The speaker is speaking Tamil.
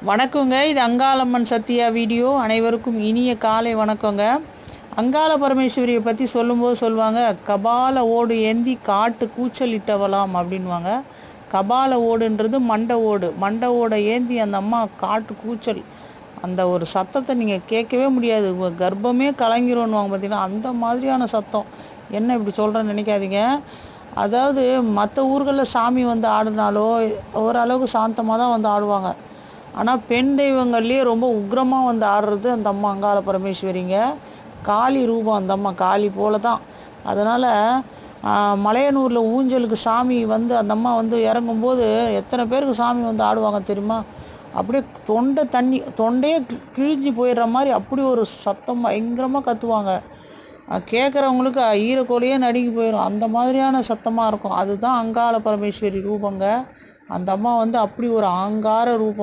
வணக்கங்க. இது அங்காளம்மன் சத்யா வீடியோ. அனைவருக்கும் இனிய காலை வணக்கங்க. அங்காள பரமேஸ்வரியை பற்றி சொல்லும்போது சொல்லுவாங்க, கபால ஓடு ஏந்தி காட்டு கூச்சலிட்டவலாம் அப்படின்வாங்க. கபால ஓடுன்றது மண்டை ஓடை ஏந்தி அந்த அம்மா காட்டு கூச்சல், அந்த ஒரு சத்தத்தை நீங்கள் கேட்கவே முடியாது, கர்ப்பமே கலங்கிரும்னுவாங்க பார்த்தீங்கன்னா, அந்த மாதிரியான சத்தம். என்ன இப்படி சொல்கிறேன்னு நினைக்காதீங்க. அதாவது மற்ற ஊர்களில் சாமி வந்து ஆடினாலோ ஓரளவுக்கு சாந்தமாக தான் வந்து ஆடுவாங்க. ஆனால் பெண் தெய்வங்கள்லேயே ரொம்ப உக்ரமாக வந்து ஆடுறது அந்த அம்மா அங்காள பரமேஸ்வரிங்க. காளி ரூபம் அந்த அம்மா, காளி போல தான். அதனால் மலையனூரில் ஊஞ்சலுக்கு சாமி வந்து அந்த அம்மா வந்து இறங்கும்போது எத்தனை பேருக்கு சாமி வந்து ஆடுவாங்க தெரியுமா? அப்படியே தொண்டையே கிழிஞ்சி போயிடுற மாதிரி அப்படி ஒரு சத்தம் பயங்கரமாக கத்துவாங்க. கேட்குறவங்களுக்கு ஈரக்கோழியே நடுங்கி போயிடும், அந்த மாதிரியான சத்தமாக இருக்கும். அதுதான் அங்காள பரமேஸ்வரி ரூபங்க. அந்த அம்மா வந்து அப்படி ஒரு ஆங்கார ரூபம்.